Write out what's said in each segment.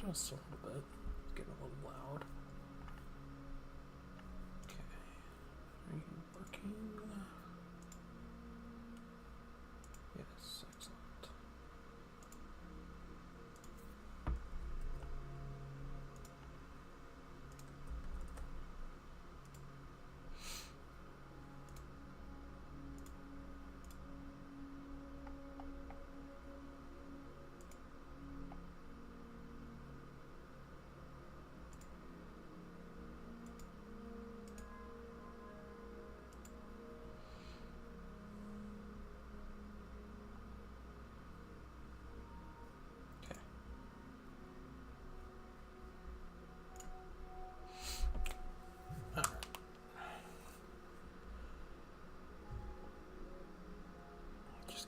Just a little bit. It's getting a little loud. Okay. Are you working? Yes, excellent.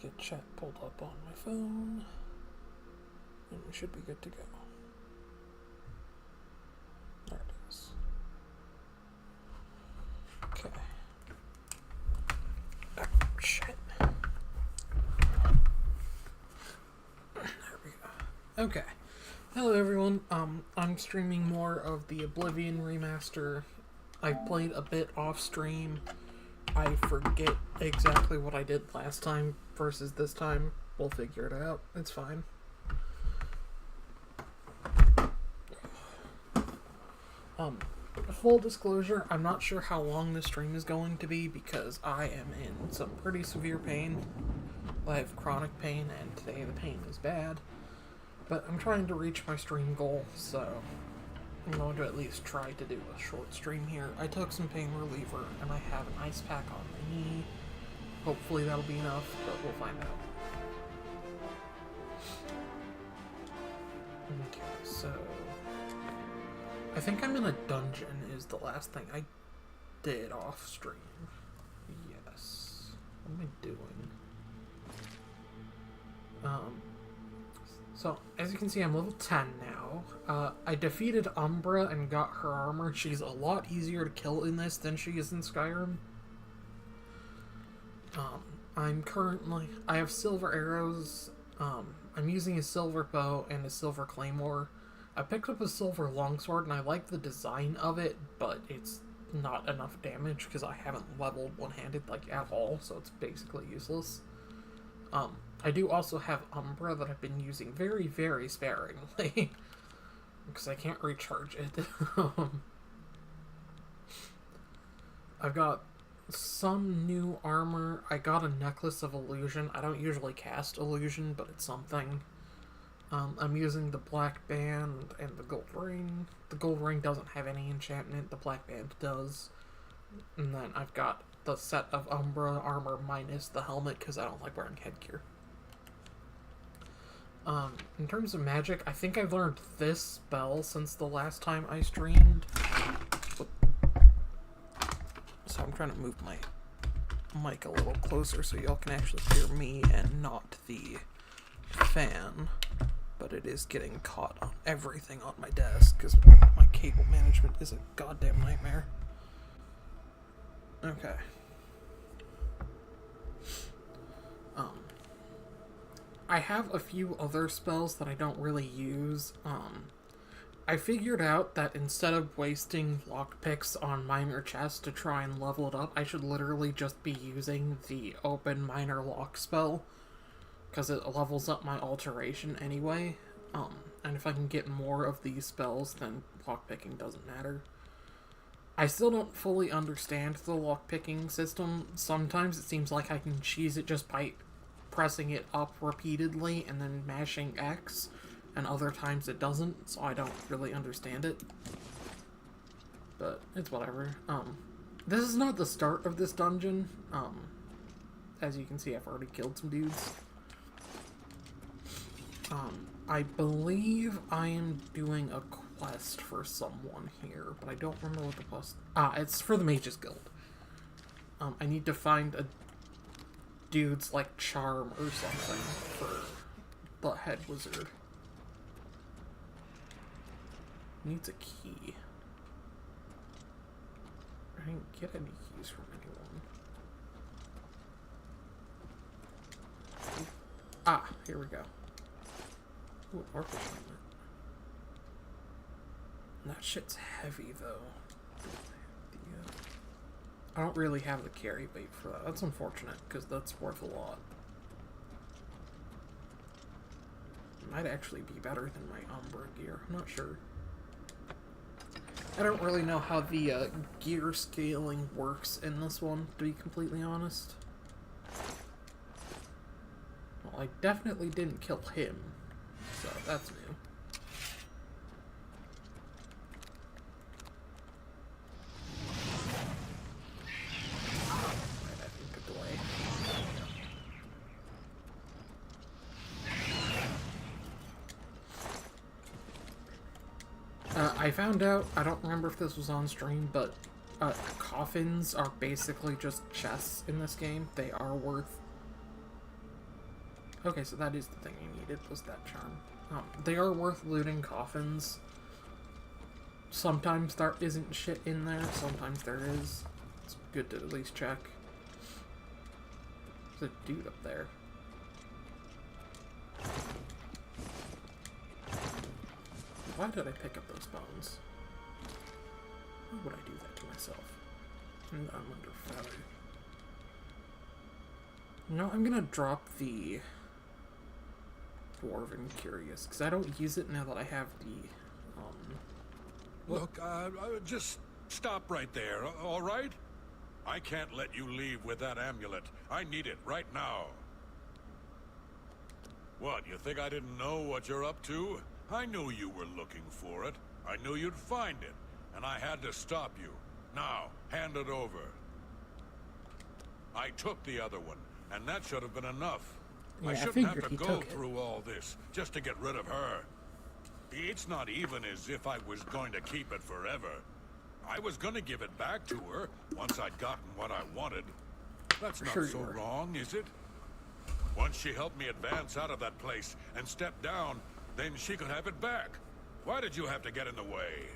Get chat pulled up on my phone, and we should be good to go. There it is. Okay. Oh, shit. There we go. Okay. Hello everyone. I'm streaming more of the Oblivion Remaster. I played a bit off stream. I forget exactly what I did last time versus this time. We'll figure it out. It's fine. Full disclosure, I'm not sure how long this stream is going to be because I am in some pretty severe pain. I have chronic pain, and today the pain is bad. But I'm trying to reach my stream goal, so I'm going to at least try to do a short stream here. I took some pain reliever, and I have an ice pack on my knee. Hopefully that'll be enough, but we'll find out. Okay, so I think I'm in a dungeon is the last thing I did off stream. Yes. What am I doing? So, as you can see, I'm level 10 now. I defeated Umbra and got her armor. She's a lot easier to kill in this than she is in Skyrim. I have silver arrows. I'm using a silver bow and a silver claymore. I picked up a silver longsword, and I like the design of it, but it's not enough damage because I haven't leveled one-handed, like, at all, so it's basically useless. I do also have Umbra that I've been using very, very sparingly, because I can't recharge it. I've got some new armor. I got a necklace of illusion. I don't usually cast illusion, but it's something. I'm using the black band and the gold ring. The gold ring doesn't have any enchantment. The black band does. And then I've got the set of Umbra armor minus the helmet because I don't like wearing headgear. In terms of magic, I think I've learned this spell since the last time I streamed. So I'm trying to move my mic a little closer so y'all can actually hear me and not the fan. But it is getting caught on everything on my desk because my cable management is a goddamn nightmare. Okay. I have a few other spells that I don't really use. I figured out that instead of wasting lockpicks on minor chests to try and level it up, I should literally just be using the open minor lock spell, because it levels up my alteration anyway. And if I can get more of these spells, then lockpicking doesn't matter. I still don't fully understand the lockpicking system. Sometimes it seems like I can cheese it just by pressing it up repeatedly and then mashing X, and other times it doesn't, so I don't really understand it. But it's whatever. This is not the start of this dungeon. As you can see, I've already killed some dudes. I believe I am doing a quest for someone here, but I don't remember what the quest... it's for the Mages Guild. I need to find a dude's, like, charm or something for the head wizard. Needs a key. I didn't get any keys from anyone. Here we go. Ooh, Orcish helmet. That shit's heavy, though. I don't really have the carry weight for that. That's unfortunate, because that's worth a lot. It might actually be better than my Umbra gear. I'm not sure. I don't really know how the gear scaling works in this one, to be completely honest. Well, I definitely didn't kill him, so that's new. I found out, I don't remember if this was on stream, but coffins are basically just chests in this game. They are worth... Okay, so that is the thing I needed, was that charm. They are worth looting coffins. Sometimes there isn't shit in there, sometimes there is. It's good to at least check. There's a dude up there. Why did I pick up those bones? Why would I do that to myself? I'm under feather. No, I'm gonna drop the Dwarven Curious, because I don't use it now that I have the, Look, just stop right there, all right? I can't let you leave with that amulet. I need it right now. What, you think I didn't know what you're up to? I knew you were looking for it. I knew you'd find it, and I had to stop you. Now, hand it over. I took the other one, and that should have been enough. Yeah, I shouldn't have to go through all this just to get rid of her. It's not even as if I was going to keep it forever. I was going to give it back to her once I'd gotten what I wanted. That's not so wrong, is it? Once she helped me advance out of that place and step down, then she could have it back. Why did you have to get in the way?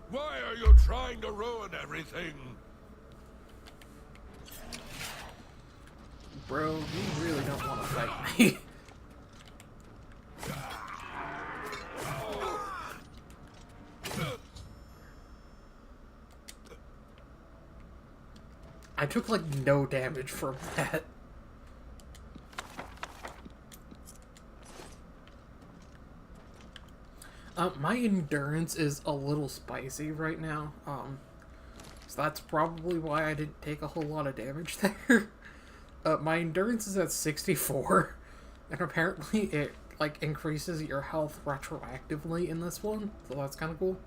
Why are you trying to ruin everything? Bro, you really don't want to fight me. I took, like, no damage from that. My endurance is a little spicy right now, so that's probably why I didn't take a whole lot of damage there. My endurance is at 64, and apparently it, like, increases your health retroactively in this one, so that's kind of cool.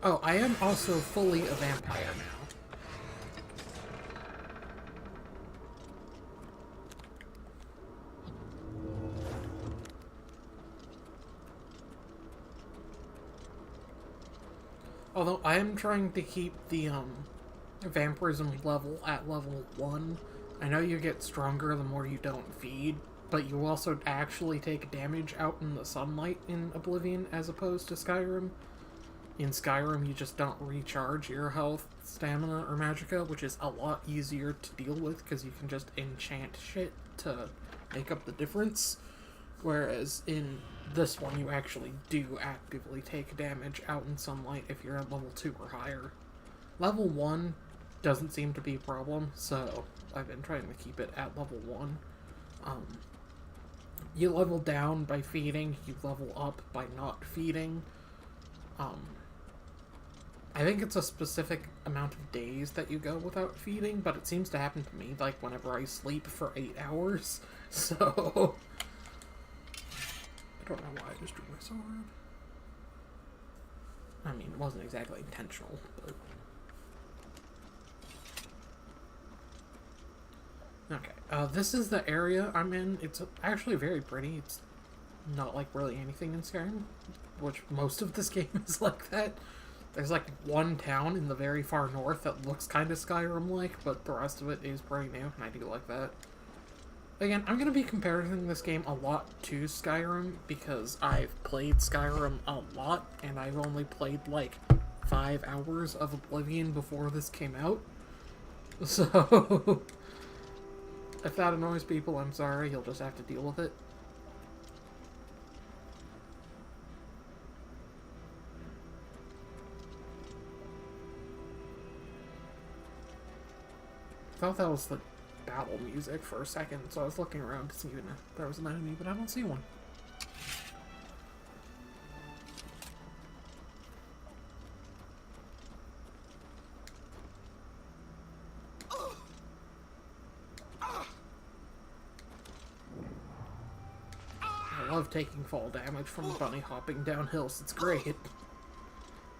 Oh, I am also fully a vampire now. Although I am trying to keep the vampirism level at level 1. I know you get stronger the more you don't feed, but you also actually take damage out in the sunlight in Oblivion as opposed to Skyrim. In Skyrim, you just don't recharge your health, stamina, or magicka, which is a lot easier to deal with because you can just enchant shit to make up the difference. Whereas in this one, you actually do actively take damage out in sunlight if you're at level 2 or higher. Level 1 doesn't seem to be a problem, so I've been trying to keep it at level 1. You level down by feeding, you level up by not feeding. I think it's a specific amount of days that you go without feeding, but it seems to happen to me, like, whenever I sleep for 8 hours, so... I don't know why I just drew my sword. I mean, it wasn't exactly intentional, but... Okay, this is the area I'm in. It's actually very pretty. It's not like really anything in Skyrim, which most of this game is like that. There's like one town in the very far north that looks kind of Skyrim-like, but the rest of it is pretty new, and I do like that. Again, I'm going to be comparing this game a lot to Skyrim, because I've played Skyrim a lot, and I've only played like 5 hours of Oblivion before this came out. So, if that annoys people, I'm sorry, you'll just have to deal with it. I thought that was the battle music for a second, so I was looking around to see if there was an enemy, but I don't see one. I love taking fall damage from bunny hopping down hills. It's great.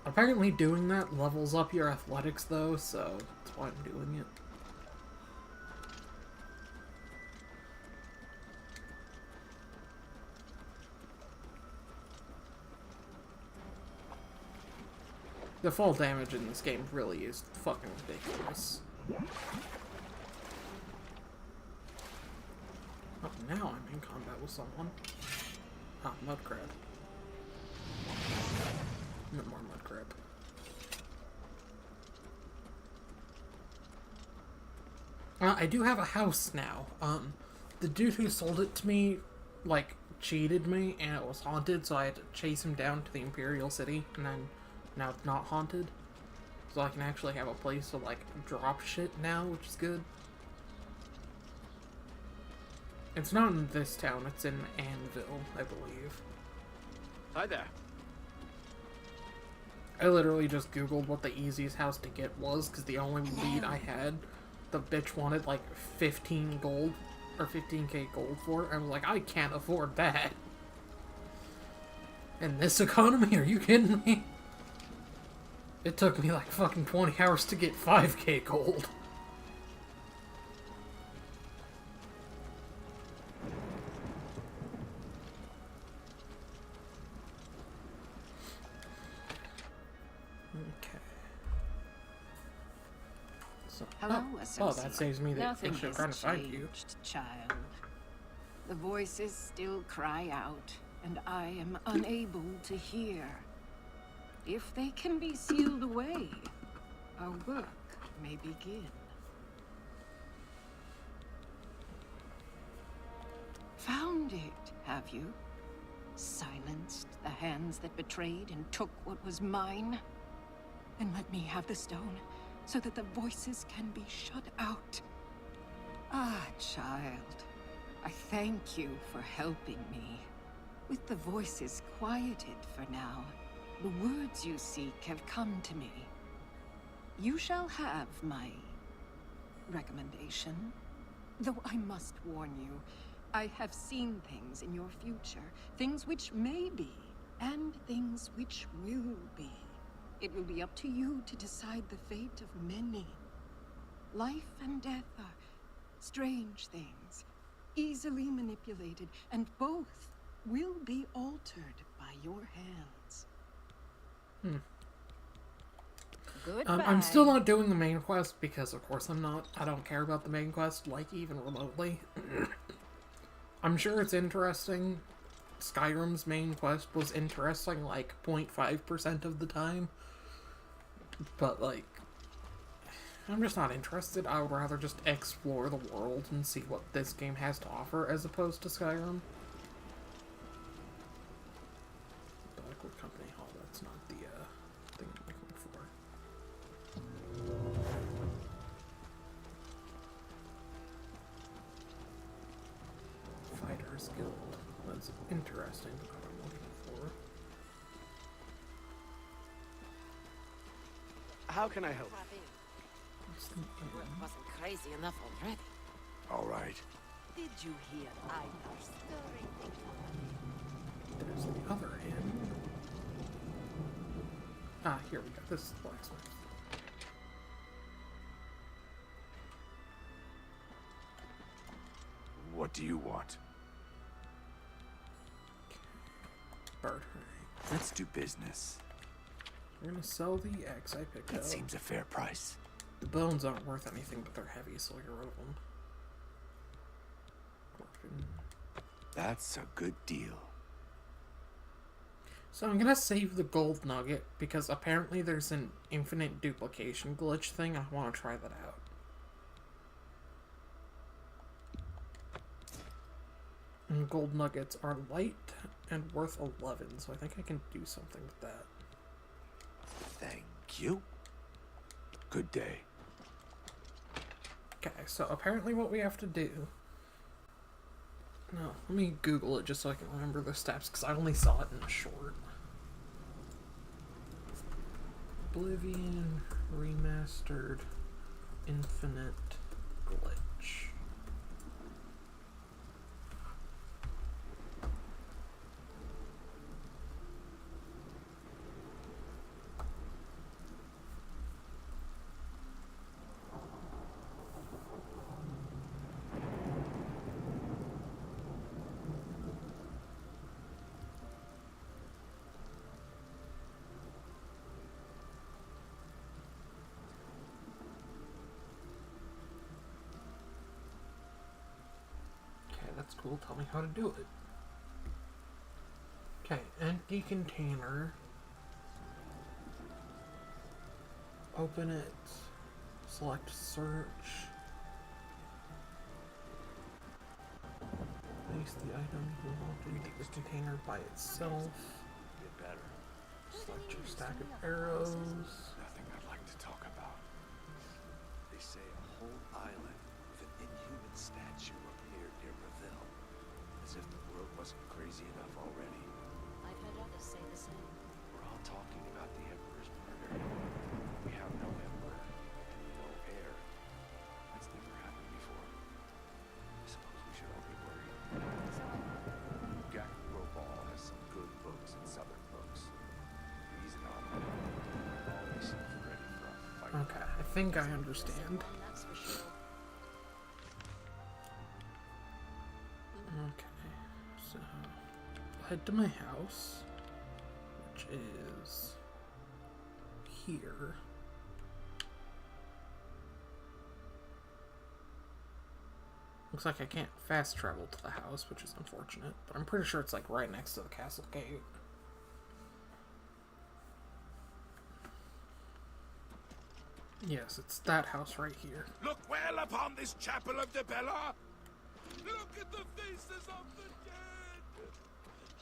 Apparently doing that levels up your athletics, though, so that's why I'm doing it. The fall damage in this game really is fucking ridiculous. Oh, now I'm in combat with someone. Ah, mud crab. No more mud crab. I do have a house now. The dude who sold it to me, like, cheated me, and it was haunted, so I had to chase him down to the Imperial City, and then now it's not haunted. So I can actually have a place to, like, drop shit now, which is good. It's not in this town, it's in Anvil, I believe. Hi there. I literally just googled what the easiest house to get was, because the only lead I had, the bitch wanted like 15 gold, or 15k gold for it. I was like, I can't afford that. In this economy, are you kidding me? It took me like fucking 20 hours to get 5k gold. Hello, oh, that saves me the Nothing issue of has trying to find you. changed, child. The voices still cry out, and I am unable to hear. If they can be sealed away, our work may begin. Found it, have you? Silenced the hands that betrayed and took what was mine? Then let me have the stone, so that the voices can be shut out. Ah, child, I thank you for helping me. With the voices quieted for now, the words you seek have come to me. You shall have my recommendation. Though I must warn you, I have seen things in your future, things which may be, and things which will be. It will be up to you to decide the fate of many. Life and death are strange things, easily manipulated, and both will be altered by your hands. Goodbye. I'm still not doing the main quest because, of course, I don't care about the main quest, like, even remotely. I'm sure it's interesting. Skyrim's main quest was interesting, like, 0.5% of the time. But, like, I'm just not interested. I would rather just explore the world and see what this game has to offer as opposed to Skyrim. Blackwood Company Hall, that's not the thing I'm looking for. Fighters Guild. That's interesting, but not what I'm looking for. How can I help? Wasn't crazy enough already. All right. Did you hear Einar stirring? There's the other end. Ah, here we go. This is the blacksmith. What do you want? Bartering. Let's do business. We're gonna sell the axe I picked up. That seems a fair price. The bones aren't worth anything, but they're heavy, so I get rid of them. That's a good deal. So I'm gonna save the gold nugget, because apparently there's an infinite duplication glitch thing. I want to try that out. And gold nuggets are light and worth 11, so I think I can do something with that. Thank you. Good day. Okay, so apparently what we have to do... No, let me Google it just so I can remember the steps, because I only saw it in a short. Oblivion Remastered Infinite Glitch. That's cool. Tell me how to do it. Okay, empty container. Open it. Select search. Place the item you want into the container by itself. Get better. Select your stack of arrows. Nothing I'd like to talk about. They say a whole island with an inhuman statue appeared near Bravil. As if the world wasn't crazy enough already. I've heard others say the same. We're all talking about the Emperor's murder. We have no Emperor and no heir. That's never happened before. I suppose we should all be worried. Jack Roball has some good books and southern books. He's an armor. Always seems ready for a fight. Okay, I think I understand. That's for sure. Okay, so head to my house, which is here. Looks like I can't fast travel to the house, which is unfortunate, but I'm pretty sure it's like right next to the castle gate. Yes, it's that house right here. Look well upon this chapel of Debella. Look at the faces of the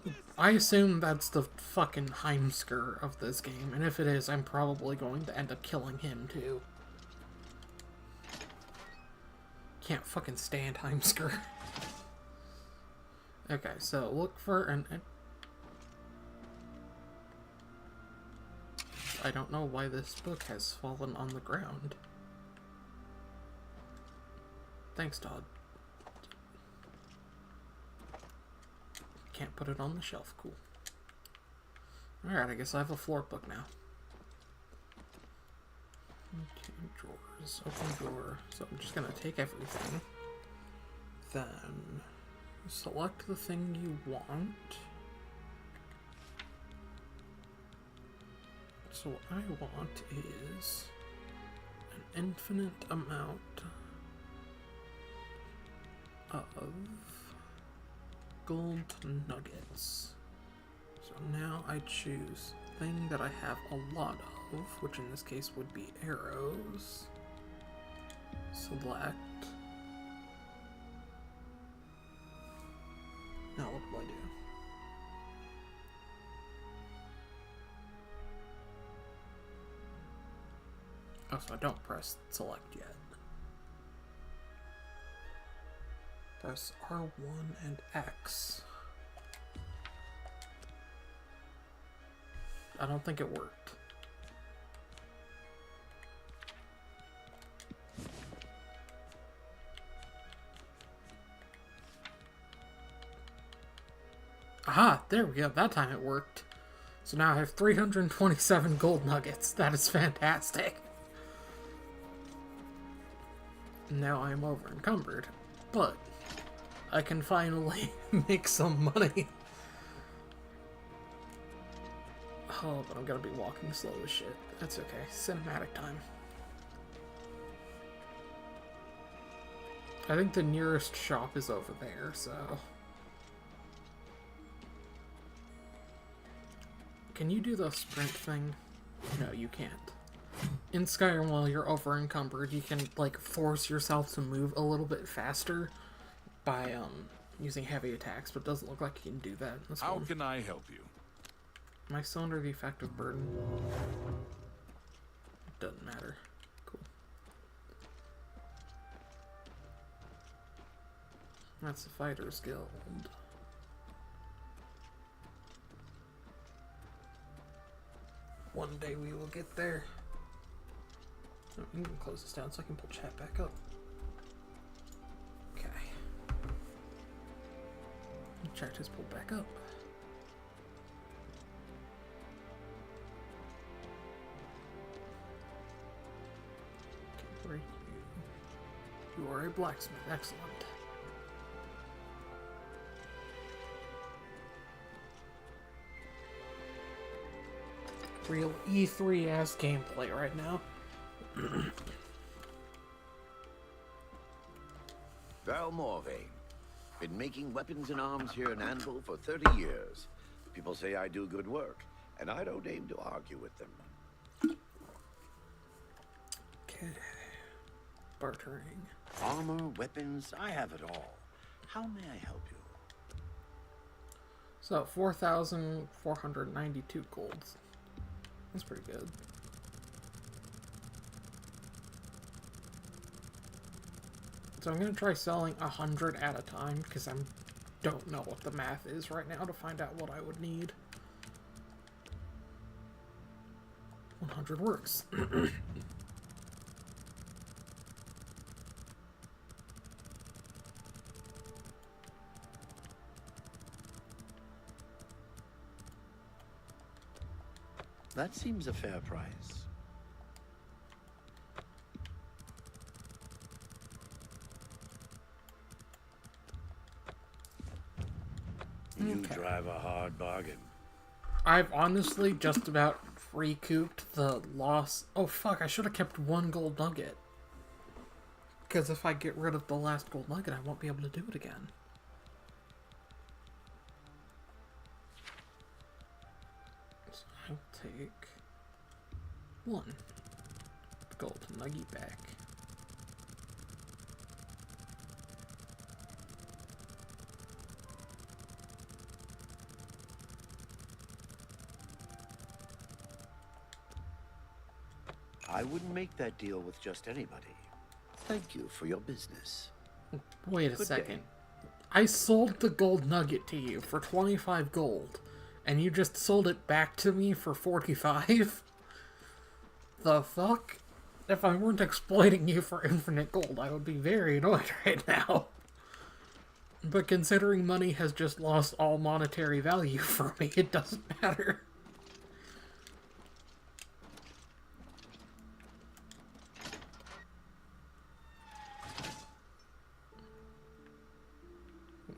dead. I assume that's the fucking Heimsker of this game, and if it is, I'm probably going to end up killing him too. Can't fucking stand Heimsker. Okay, so look for an... I don't know why this book has fallen on the ground. Thanks, Todd. Can't put it on the shelf. Cool. Alright, I guess I have a floor book now. Okay, drawers. Open drawer. So I'm just gonna take everything. Then select the thing you want. So what I want is an infinite amount of gold nuggets. So now I choose thing that I have a lot of, which in this case would be arrows. Select. Now what do I do? Oh, so I don't press select yet. Press R1 and X. I don't think it worked. Aha! There we go. That time it worked. So now I have 327 gold nuggets. That is fantastic. Now I am over encumbered, but I can finally make some money. Oh, but I'm gonna be walking slow as shit. That's okay. Cinematic time. I think the nearest shop is over there, so... Can you do the sprint thing? No, you can't. In Skyrim, while you're over encumbered, you can, like, force yourself to move a little bit faster by, using heavy attacks, but it doesn't look like you can do that in this How one. can I help you? Am I still under the effective burden? Doesn't matter. Cool. That's the Fighters Guild. One day we will get there. Oh, you can close this down so I can pull chat back up. Okay. Chat is pulled back up. Okay, where are you? You are a blacksmith. Excellent. Real E3 ass gameplay right now. Val Morvain. Been making weapons and arms here in Anvil for 30 years. People say I do good work, and I don't aim to argue with them. Okay. Bartering. Armor, weapons, I have it all. How may I help you? So, 4,492 golds. That's pretty good. So I'm going to try selling 100 at a time, because I don't know what the math is right now to find out what I would need. 100 works. That seems a fair price. You drive a hard bargain. I've honestly just about recouped the loss. Oh fuck, I should have kept one gold nugget. Because if I get rid of the last gold nugget, I won't be able to do it again. So I'll take one gold nugget back. I wouldn't make that deal with just anybody. Thank you for your business. Wait a Good second. day. I sold the gold nugget to you for 25 gold, and you just sold it back to me for 45? The fuck? If I weren't exploiting you for infinite gold, I would be very annoyed right now. But considering money has just lost all monetary value for me, it doesn't matter.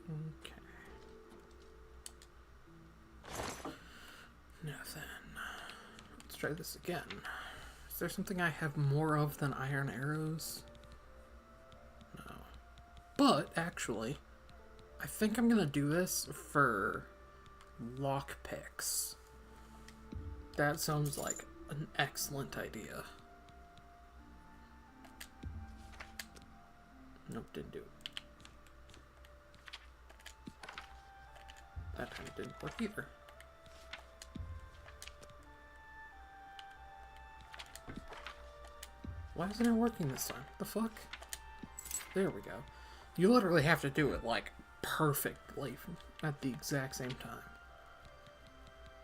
Okay. Now then, let's try this again. Is there something I have more of than iron arrows? No. But, actually, I think I'm gonna do this for lockpicks. That sounds like an excellent idea. Nope, didn't do it. That time it didn't work either. Why isn't it working this time? The fuck? There we go. You literally have to do it, like, perfectly at the exact same time.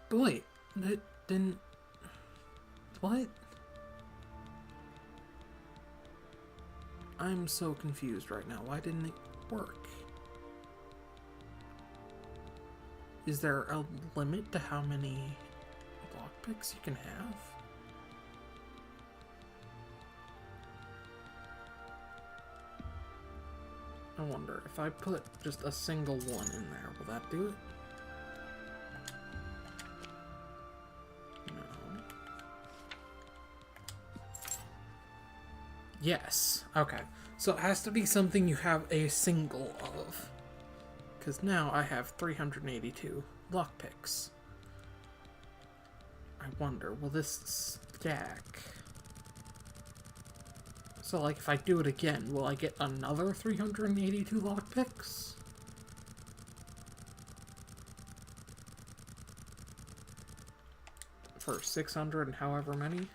But wait, it didn't... What? I'm so confused right now. Why didn't it work? Is there a limit to how many lockpicks you can have? I wonder, if I put just a single one in there, will that do it? No. Yes. Okay. So it has to be something you have a single of. Because now I have 382 lockpicks. I wonder, will this stack? So, like, if I do it again, will I get another 382 lockpicks? For 600 and however many?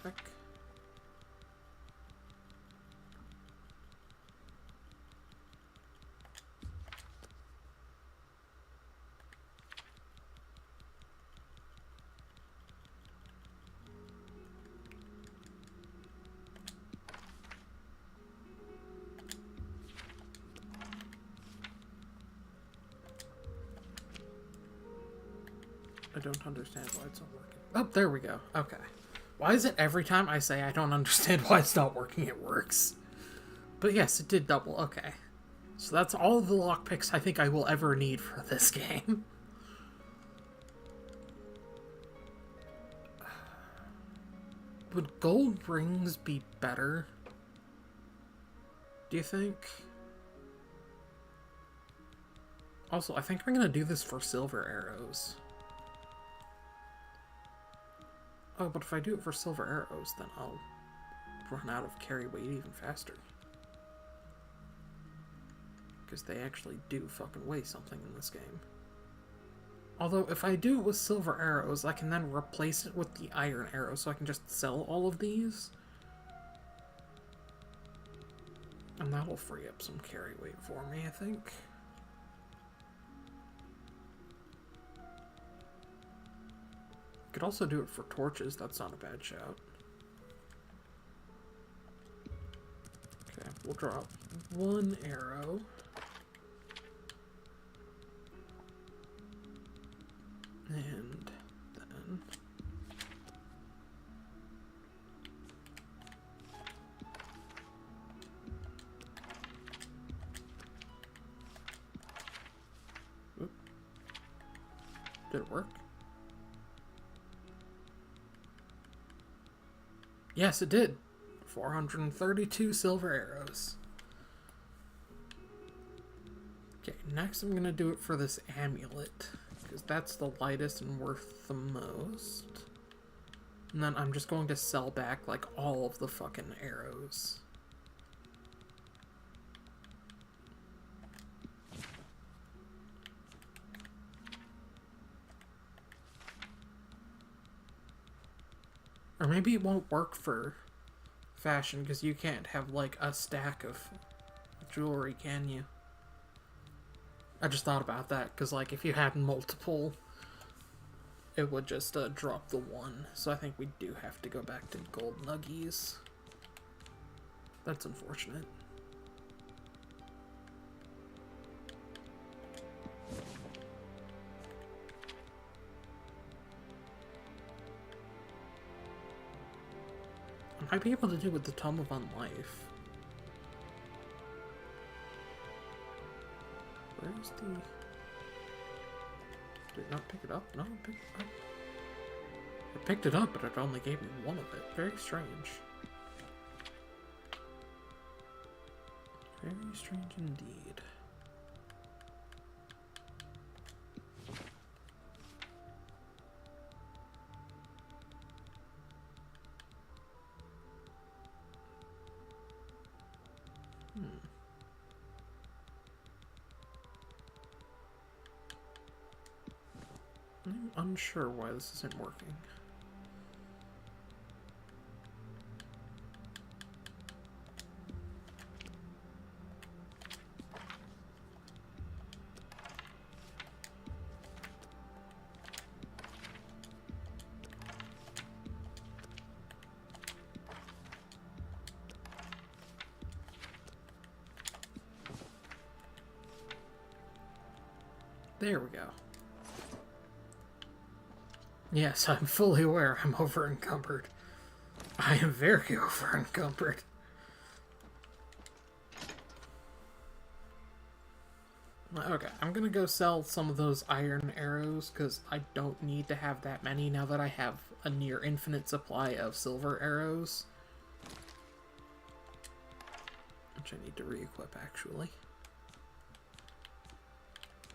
heck? I don't understand why it's not working. Oh, there we go. Okay. Why is it every time I say I don't understand why it's not working, it works? But yes, it did double. Okay. So that's all the lockpicks I think I will ever need for this game. Would gold rings be better? Do you think? Also, I think I'm gonna do this for silver arrows. Oh, but if I do it for silver arrows, then I'll run out of carry weight even faster. Because they actually do fucking weigh something in this game. Although, if I do it with silver arrows, I can then replace it with the iron arrows, so I can just sell all of these. And that'll free up some carry weight for me, I think. Could also do it for torches, that's not a bad shout. Okay, we'll drop one arrow. And then... Oop. Did it work? Yes, it did. 432 silver arrows. Okay, next I'm gonna do it for this amulet, because that's the lightest and worth the most. And then I'm just going to sell back, like, all of the fucking arrows. Or maybe it won't work for fashion, because you can't have, like, a stack of jewelry, can you? I just thought about that, because, like, if you had multiple, it would just drop the one. So I think we do have to go back to gold nuggies. That's unfortunate. I might be able to do it with the Tome of Unlife. Where's the... Did it not pick it up? No, it picked it up. It picked it up, but it only gave me one of it. Very strange. Very strange indeed. I'm unsure why this isn't working. There we go. Yes, I'm fully aware I'm over-encumbered. I am very over-encumbered. Okay, I'm gonna go sell some of those iron arrows, because I don't need to have that many now that I have a near infinite supply of silver arrows. Which I need to re-equip, actually.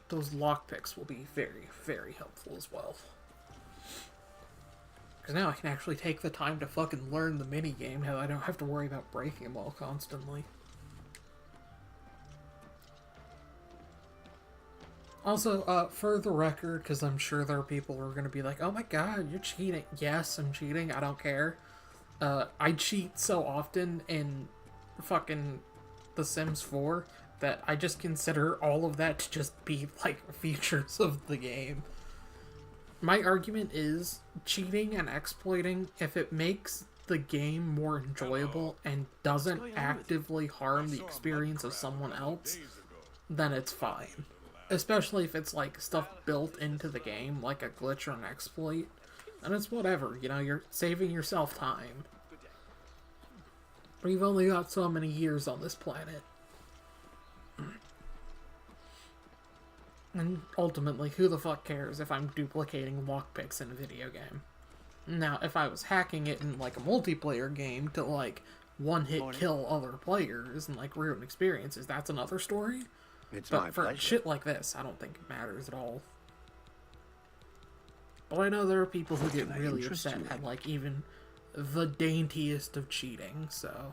Those lockpicks will be very, very helpful as well. Because now I can actually take the time to fucking learn the minigame, how I don't have to worry about breaking them all constantly. Also, for the record, because I'm sure there are people who are going to be like, oh my god, you're cheating. Yes, I'm cheating, I don't care. I cheat so often in fucking The Sims 4 that I just consider all of that to just be, like, features of the game. My argument is, cheating and exploiting, if it makes the game more enjoyable and doesn't actively harm the experience of someone else, then it's fine. Especially if it's, like, stuff built into the game, like a glitch or an exploit. And it's whatever, you know, you're saving yourself time. We've only got so many years on this planet. And ultimately, who the fuck cares if I'm duplicating lockpicks in a video game? Now, if I was hacking it in, like, a multiplayer game to, like, one-hit kill other players and, like, ruin experiences, that's another story. It's But my for pleasure. shit like this, I don't think it matters at all. But I know there are people who get can I really interest upset you in? at, like, even the daintiest of cheating, so...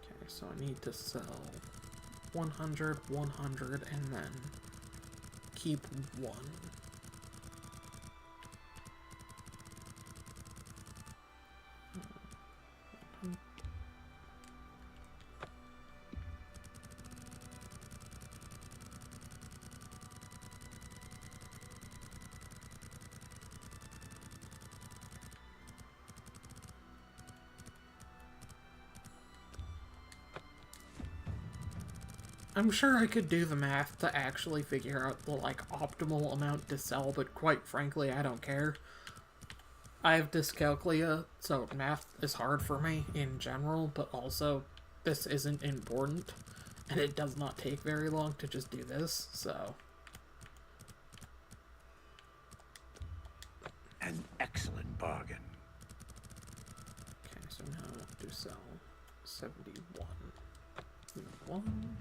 Okay, so I need to sell 100, 100, and then keep 1. I'm sure I could do the math to actually figure out the, like, optimal amount to sell, but quite frankly, I don't care. I have dyscalculia, so math is hard for me in general, but also, this isn't important, and it does not take very long to just do this, so... An excellent bargain. Okay, so now I want to sell 71. 1.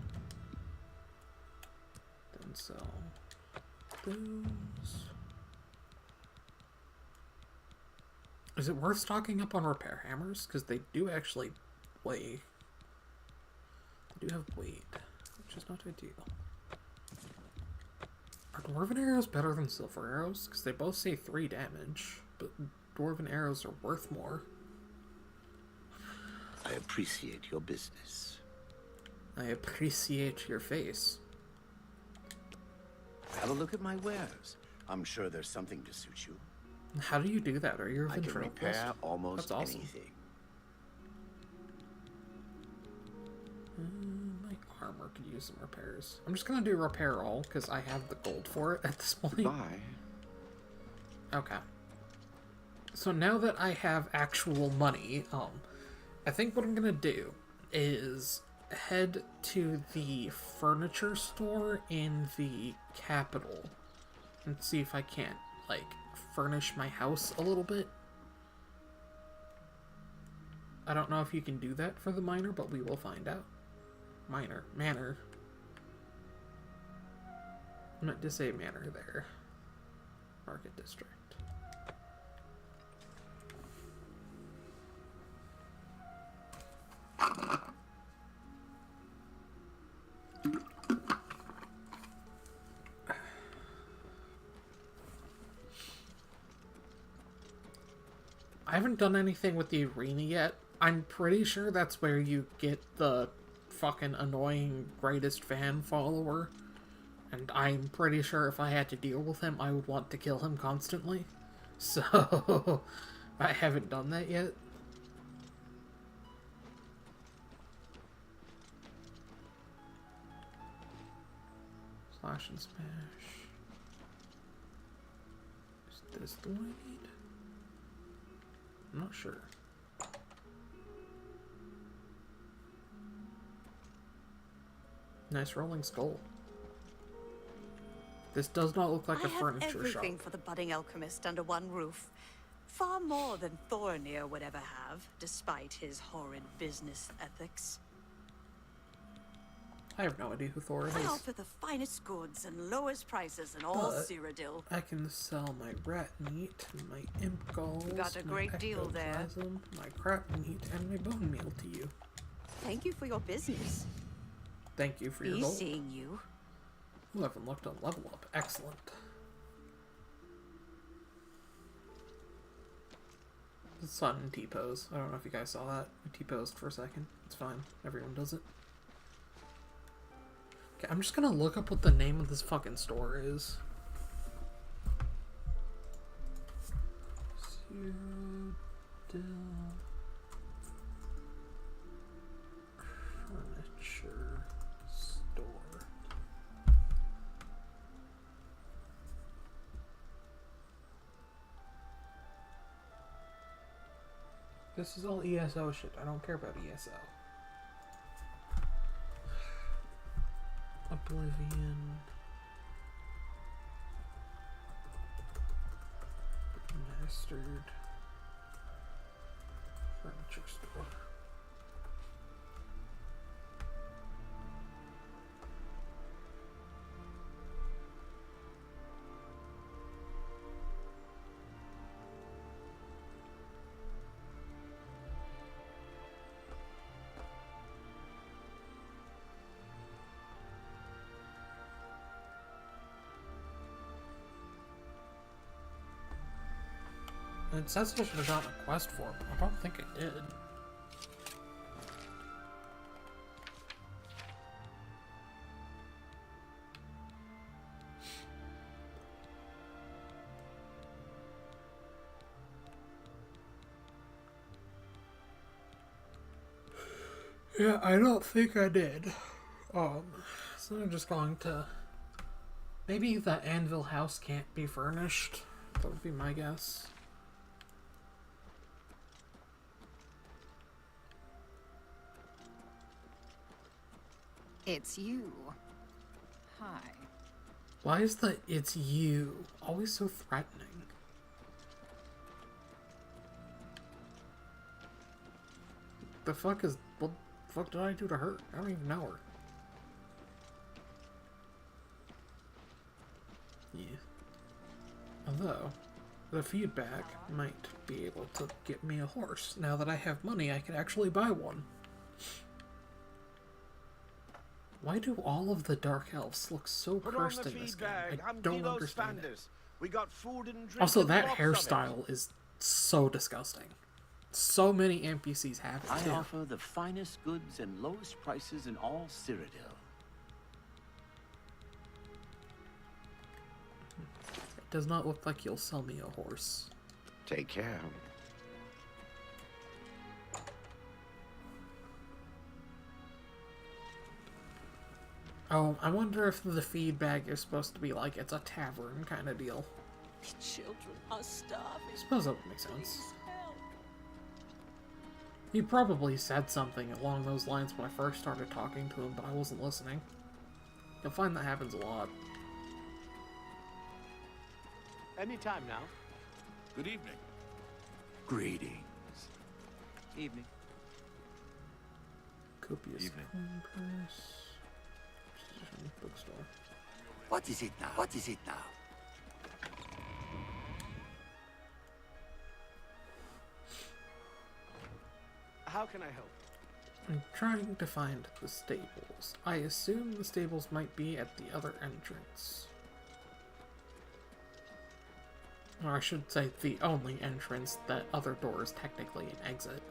Then sell those. Is it worth stocking up on repair hammers? Because they do actually weigh. They do have weight, which is not ideal. Are dwarven arrows better than silver arrows? Because they both say 3 damage, but dwarven arrows are worth more. I appreciate your business. I appreciate your face. Have a look at my wares. I'm sure there's something to suit you. How do you do that? Are you I can ventriloquist? repair almost That's awesome. anything. My armor could use some repairs. I'm just gonna do repair all because I have the gold for it at this point. Bye. Okay. So now that I have actual money, I think what I'm gonna do is head to the furniture store in the capital and see if I can't, like, furnish my house a little bit. I don't know if you can do that for the miner, but we will find out. Manor. I meant to say manor there. Market district. I haven't done anything with the arena yet. I'm pretty sure that's where you get the fucking annoying greatest fan follower. And I'm pretty sure if I had to deal with him, I would want to kill him constantly. So, I haven't done that yet. Slash and smash. Is this the one I need? I'm not sure. Nice rolling skull. This does not look like a furniture shop. I have everything for the budding alchemist under one roof. Far more than Thorinir would ever have, despite his horrid business ethics. I have no idea who Thor is. I offer the finest goods and lowest prices in all Cyrodiil. I can sell my rat meat, my imp galls, Got a great deal there. ectoplasm, my crab meat, and my bone meal to you. Thank you for your business. Thank you for your Be gold. seeing you. Ooh, I haven't looked on level up. Excellent. Sudden T-pose. I don't know if you guys saw that. I T-posed for a second. It's fine. Everyone does it. Okay, I'm just gonna look up what the name of this fucking store is. Furniture store. This is all ESO shit. I don't care about ESO. Oblivion Remastered furniture store. It says I should have gotten a quest for it, but I don't think I did. Yeah, I don't think I did. So I'm just going to... Maybe the Anvil house can't be furnished. That would be my guess. It's you. Hi. Why is the "it's you" always so threatening? The fuck is... What the fuck did I do to her? I don't even know her. Yeah. Although, the feedback might be able to get me a horse. Now that I have money, I can actually buy one. Why do all of the dark elves look so cursed in this game? I don't understand it. We got food and drink. Also, that hairstyle is so disgusting. So many NPCs have it I too. offer the finest goods and lowest prices in all Cyrodiil. It does not look like you'll sell me a horse. Take care. Oh, I wonder if the feedback is supposed to be like it's a tavern kind of deal. The children are starving. I suppose that would make sense. Please help. He probably said something along those lines when I first started talking to him, but I wasn't listening. You'll find that happens a lot. Anytime now. Good evening. Greetings. Evening. Copious Evening. Compress. Bookstore. What is it now? What is it now? How can I help? I'm trying to find the stables. I assume the stables might be at the other entrance. Or I should say the only entrance. That other door is technically an exit.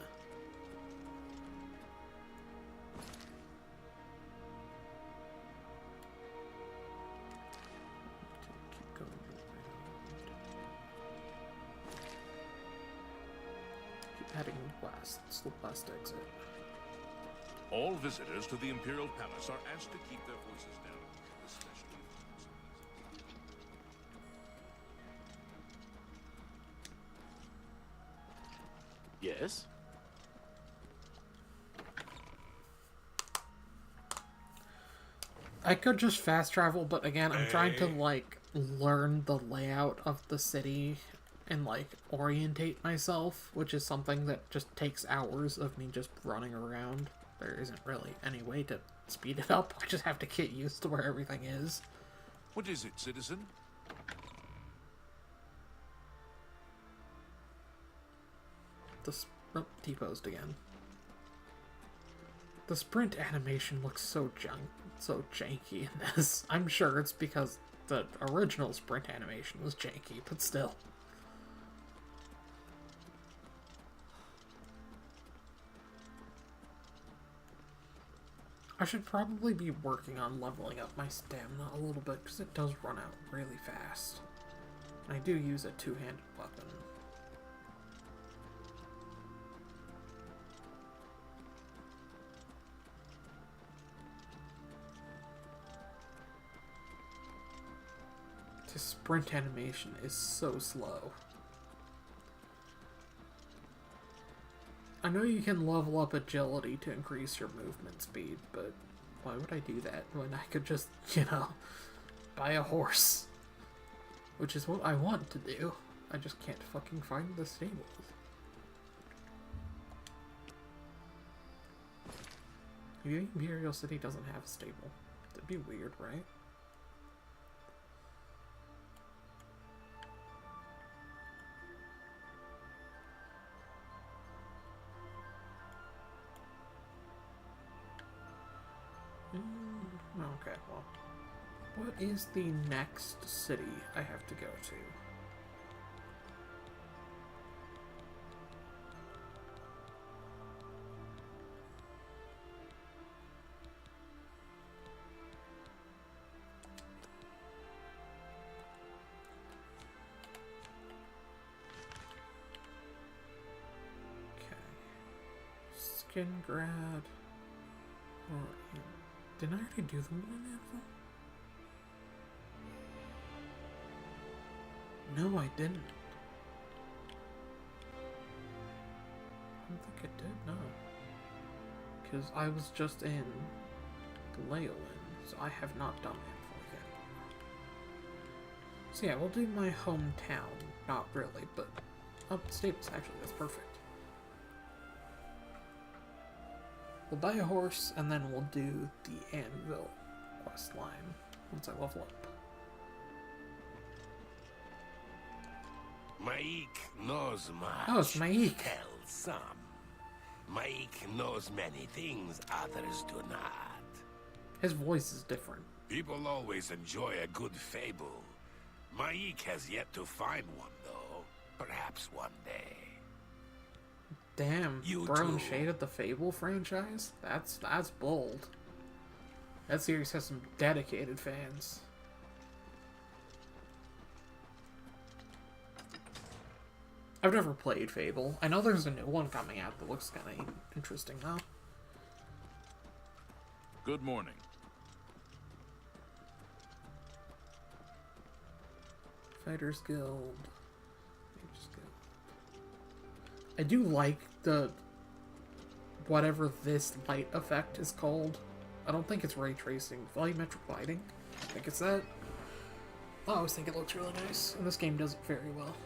Keep going around. Keep heading west. It's the west exit. All visitors to the Imperial Palace are asked to keep their voices down, especially... Yes. I could just fast travel, but again, I'm trying to, like, learn the layout of the city and, like, orientate myself, which is something that just takes hours of me just running around. There isn't really any way to speed it up. I just have to get used to where everything is. What is it, citizen? T-posed again. The sprint animation looks so janky in this. I'm sure it's because the original sprint animation was janky, but still. I should probably be working on leveling up my stamina a little bit, because it does run out really fast. I do use a two-handed weapon. The sprint animation is so slow. I know you can level up agility to increase your movement speed, but why would I do that when I could just, buy a horse? Which is what I want to do. I just can't fucking find the stables. Maybe Imperial City doesn't have a stable. That'd be weird, right? Okay, well, what is the next city I have to go to? Okay. Skingrad. Or didn't I already do them in an anvil? No, I didn't. I don't think I did, no. Because I was just in Leolin, so I have not done anvil yet. So yeah, we'll do my hometown. Not really, but stables, actually, that's perfect. We'll buy a horse, and then we'll do the anvil quest line once I level up. Maik knows much. Oh, it's Maik. Tell some. Maik knows many things others do not. His voice is different. People always enjoy a good fable. Maik has yet to find one, though. Perhaps one day. Damn, You throwing too. shade at the Fable franchise? That's bold. That series has some dedicated fans. I've never played Fable. I know there's a new one coming out that looks kind of interesting, though. Good morning. Fighters Guild. Mages Guild. I do like the whatever this light effect is called. I don't think it's ray tracing. Volumetric lighting. I think it's that. I always think it looks really nice, and this game does it very well.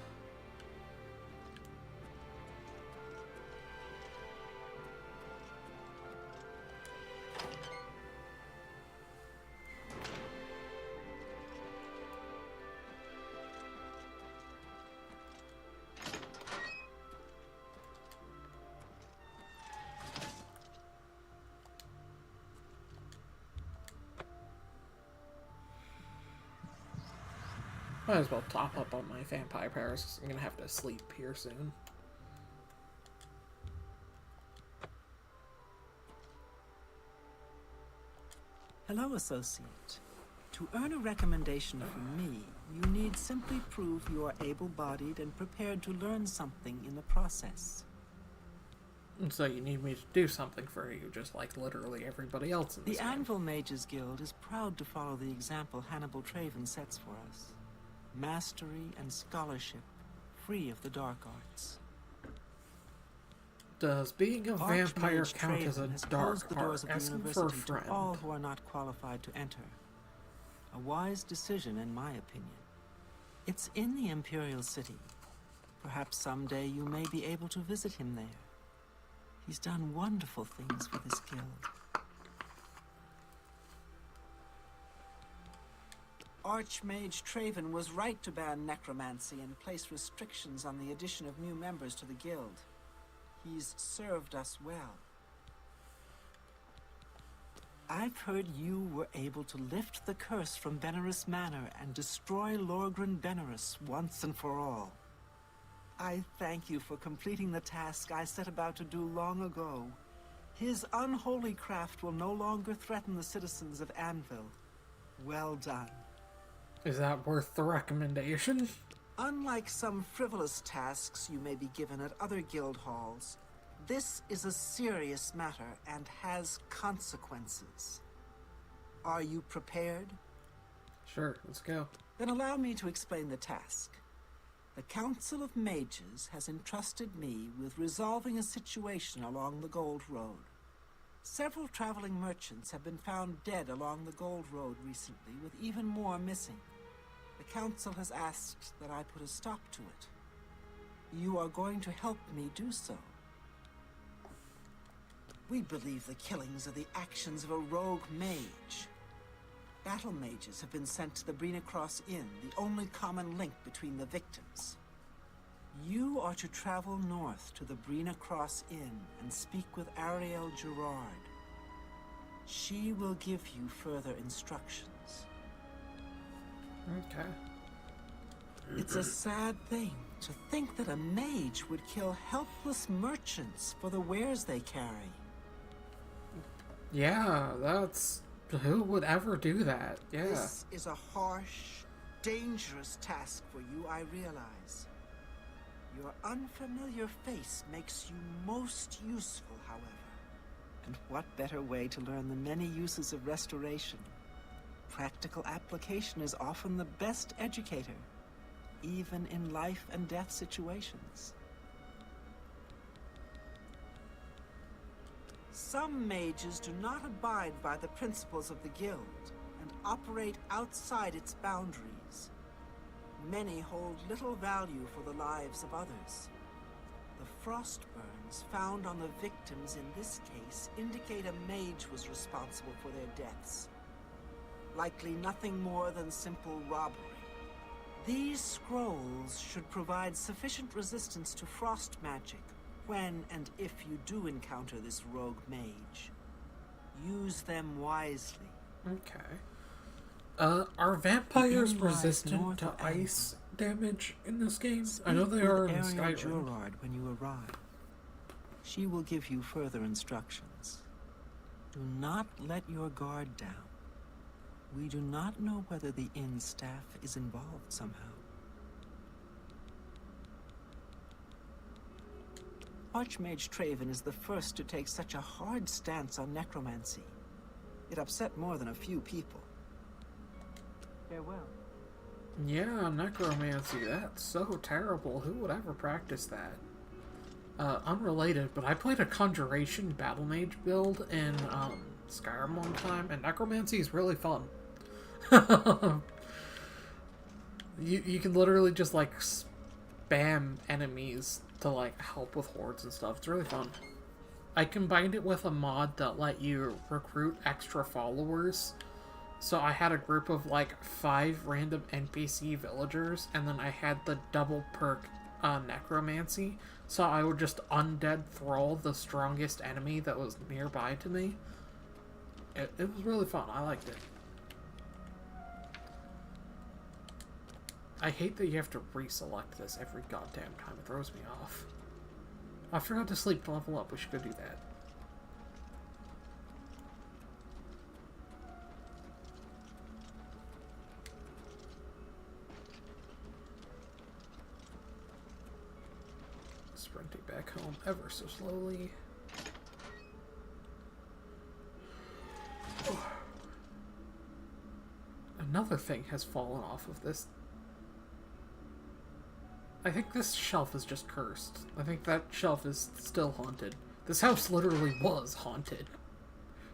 Might as well top up on my vampire powers, 'cause I'm gonna have to sleep here soon. Hello, Associate. To earn a recommendation from me, you need simply prove you are able-bodied and prepared to learn something in the process. And so you need me to do something for you, just like literally everybody else in this The game. Anvil Mages Guild is proud to follow the example Hannibal Traven sets for us. Mastery and scholarship, free of the dark arts. Does being a vampire Archmage count as a Traven has dark closed the doors art? of the Asking for a university friend. to all who are not qualified to enter. A wise decision, in my opinion. It's in the Imperial City. Perhaps someday you may be able to visit him there. He's done wonderful things for this guild. Archmage Traven was right to ban necromancy and place restrictions on the addition of new members to the guild. He's served us well. I've heard you were able to lift the curse from Benaris Manor and destroy Lorgren Benaris once and for all. I thank you for completing the task I set about to do long ago. His unholy craft will no longer threaten the citizens of Anvil. Well done. Is that worth the recommendation? Unlike some frivolous tasks you may be given at other guild halls, this is a serious matter and has consequences. Are you prepared? Sure, let's go. Then allow me to explain the task. The Council of Mages has entrusted me with resolving a situation along the Gold Road. Several traveling merchants have been found dead along the Gold Road recently, with even more missing. The Council has asked that I put a stop to it. You are going to help me do so. We believe the killings are the actions of a rogue mage. Battle mages have been sent to the Brina Cross Inn, the only common link between the victims. You are to travel north to the Brina Cross Inn and speak with Ariel Gerard. She will give you further instructions. Okay. It's a sad thing to think that a mage would kill helpless merchants for the wares they carry. Yeah, that's... Who would ever do that? Yeah. This is a harsh, dangerous task for you, I realize. Your unfamiliar face makes you most useful, however. And what better way to learn the many uses of restoration? Practical application is often the best educator, even in life and death situations. Some mages do not abide by the principles of the guild and operate outside its boundaries. Many hold little value for the lives of others. The frost burns found on the victims in this case indicate a mage was responsible for their deaths. Likely nothing more than simple robbery. These scrolls should provide sufficient resistance to frost magic when and if you do encounter this rogue mage. Use them wisely. Okay. Are vampires resistant to ice damage in this game? I know they are in Skyrim. Gerard when you arrive. She will give you further instructions. Do not let your guard down. We do not know whether the inn staff is involved somehow. Archmage Traven is the first to take such a hard stance on necromancy. It upset more than a few people. Farewell. Yeah, necromancy, that's so terrible. Who would ever practice that? Unrelated, but I played a Conjuration Battle Mage build in Skyrim one time, and necromancy is really fun. You can literally just like spam enemies to like help with hordes and stuff. It's really fun. I combined it with a mod that let you recruit extra followers. So I had a group of like 5 random NPC villagers, and then I had the double perk necromancy. So I would just undead thrall the strongest enemy that was nearby to me. It was really fun. I liked it. I hate that you have to reselect this every goddamn time. It throws me off. I forgot to sleep level up. We should go do that. Sprinting back home ever so slowly. Another thing has fallen off of this. I think this shelf is just cursed. I think that shelf is still haunted. This house literally was haunted.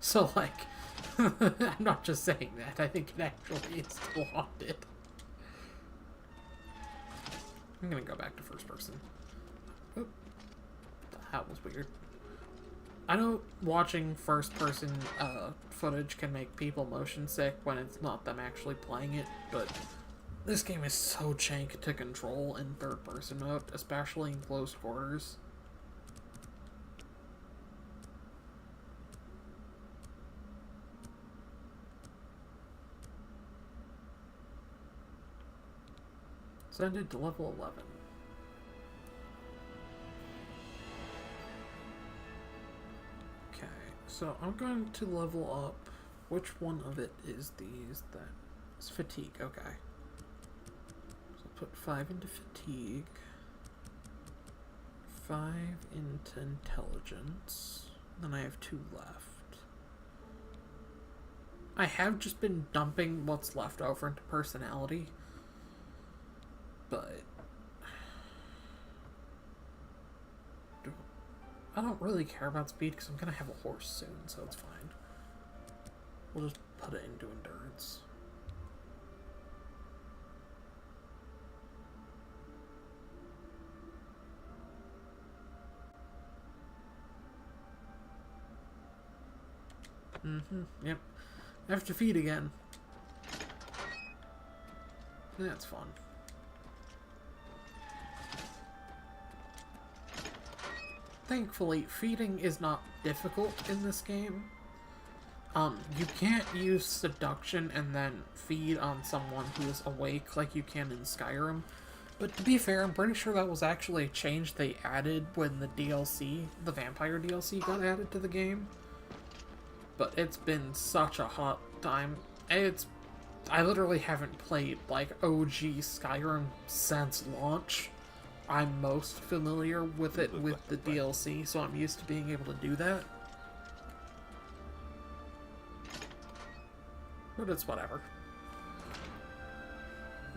So, like, I'm not just saying that. I think it actually is still haunted. I'm gonna go back to first person. Oop. That was weird. I know watching first person footage can make people motion sick when it's not them actually playing it, but this game is so jank to control in third person mode, especially in close quarters. Ascended to level 11. Okay. So I'm going to level up. Which one of it is these? That is fatigue. Okay. So put 5 into fatigue. 5 into intelligence. Then I have 2 left. I have just been dumping what's left over into personality. But I don't really care about speed because I'm gonna have a horse soon, so it's fine. We'll just put it into endurance. Yep. I have to feed again. That's fun. Thankfully, feeding is not difficult in this game. You can't use seduction and then feed on someone who is awake like you can in Skyrim. But to be fair, I'm pretty sure that was actually a change they added when the DLC, the vampire DLC, got added to the game. But it's been such a hot time. I literally haven't played, like, OG Skyrim since launch. I'm most familiar with it with the DLC, so I'm used to being able to do that. But it's whatever.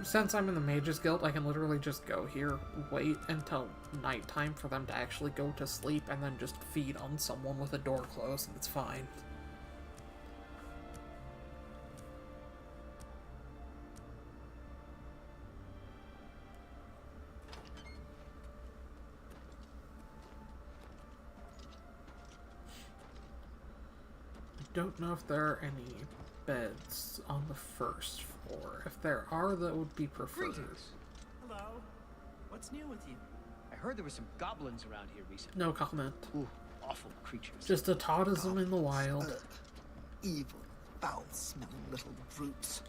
Since I'm in the Mages Guild, I can literally just go here, wait until nighttime for them to actually go to sleep, and then just feed on someone with a door closed, and it's fine. Don't know if there are any beds on the first floor. If there are, that would be preferred. Greetings. Hello. What's new with you? I heard there were some goblins around here recently. No comment. Ooh, awful creatures. Just a tautism in the wild. Evil, foul-smelling little brutes.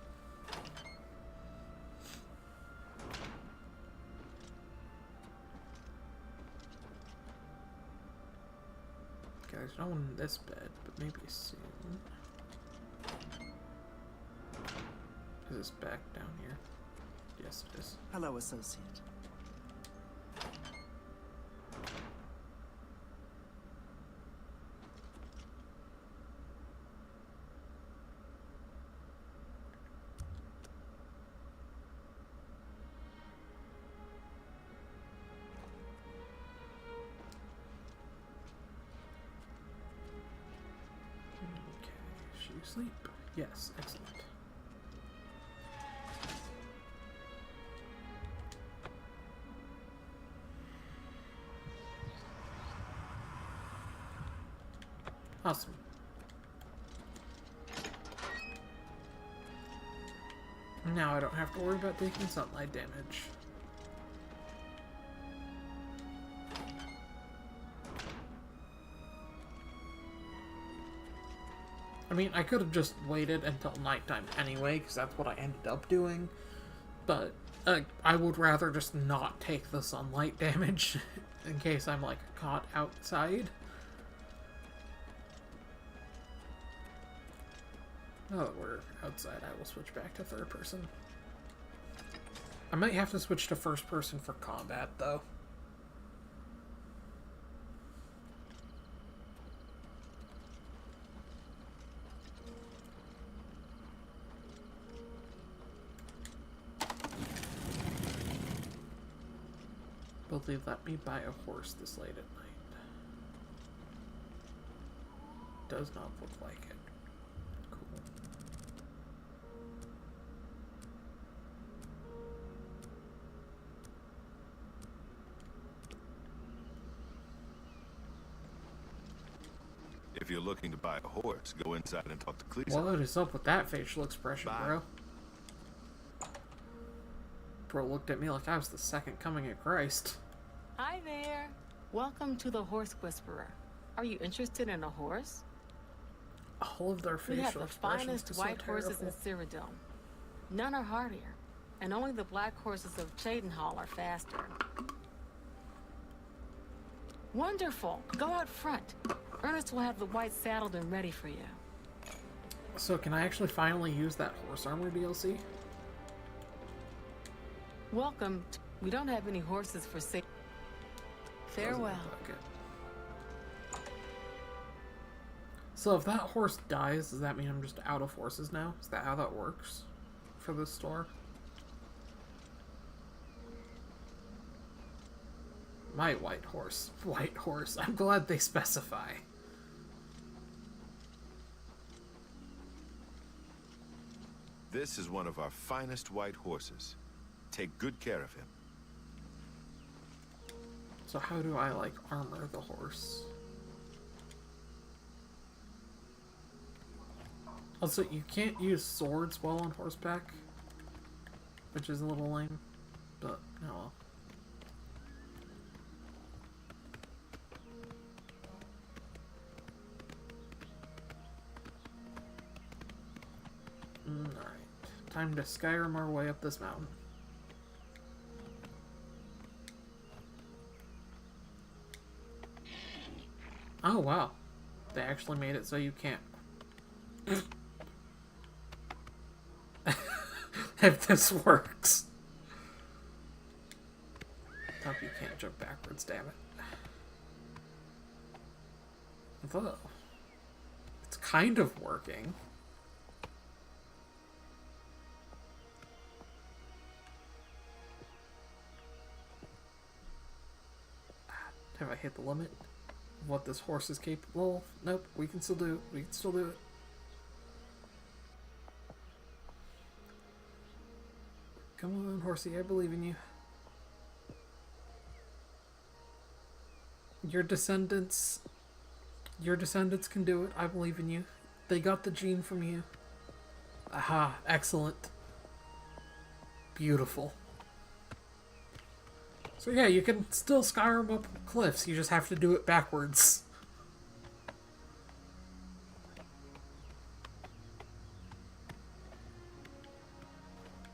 Okay, there's no one in this bed, but maybe soon. Is this back down here? Yes, it is. Hello, associate. Okay, should you sleep? Yes, excellent. Awesome. Now I don't have to worry about taking sunlight damage. I mean, I could have just waited until nighttime anyway, because that's what I ended up doing. But I would rather just not take the sunlight damage in case I'm, like, caught outside. Now that we're outside, I will switch back to third person. I might have to switch to first person for combat, though. Will they let me buy a horse this late at night? Does not look like it. Cool. If you're looking to buy a horse, go inside and talk to Cleese. What is up with that facial expression, bro? Bro looked at me like I was the second coming of Christ. Hi there. Welcome to the Horse Whisperer. Are you interested in a horse? All of their facial We have the expressions finest are so white horses in terrible. Cyrodiil. None are hardier, and only the black horses of Cheydinhal are faster. Wonderful. Go out front. Ernest will have the white saddled and ready for you. So can I actually finally use that horse armor DLC? Welcome. We don't have any horses for sale. Farewell. So if that horse dies, does that mean I'm just out of horses now? Is that how that works for this store? My white horse. White horse. I'm glad they specify. This is one of our finest white horses. Take good care of him. So how do I, like, armor the horse? Also, you can't use swords while on horseback, which is a little lame, but oh well. Alright, time to Skyrim our way up this mountain. Oh wow, they actually made it so you can't. If this works. Hope you can't jump backwards, damn it. Although, it's kind of working. Have I hit the limit of what this horse is capable of? Nope, we can still do it. We can still do it. Come on, horsey, I believe in you. Your descendants can do it. I believe in you. They got the gene from you. Aha, excellent. Beautiful. So yeah, you can still Skyrim up cliffs, you just have to do it backwards.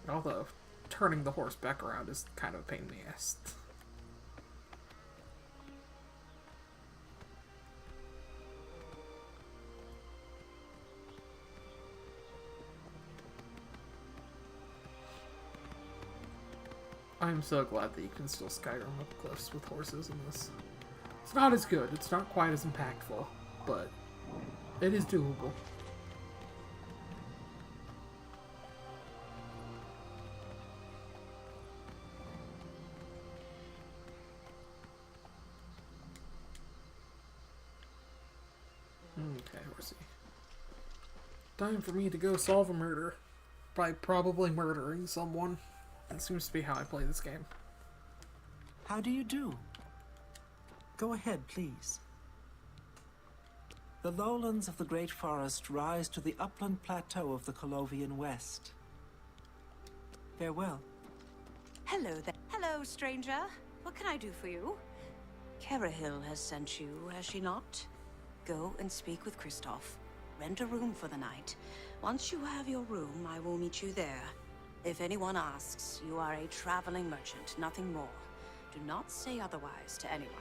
Although, turning the horse back around is kind of a pain in the ass. I'm so glad that you can still Skyrim up cliffs with horses in this. It's not as good, it's not quite as impactful, but it is doable. Okay, horsey. Time for me to go solve a murder. By probably murdering someone. That seems to be how I play this game. How do you do? Go ahead, please. The lowlands of the Great Forest rise to the upland plateau of the Colovian West. Farewell. Hello there. Hello, stranger. What can I do for you? Carahil has sent you, has she not? Go and speak with Kristoff. Rent a room for the night. Once you have your room, I will meet you there. If anyone asks, you are a traveling merchant, nothing more. Do not say otherwise to anyone.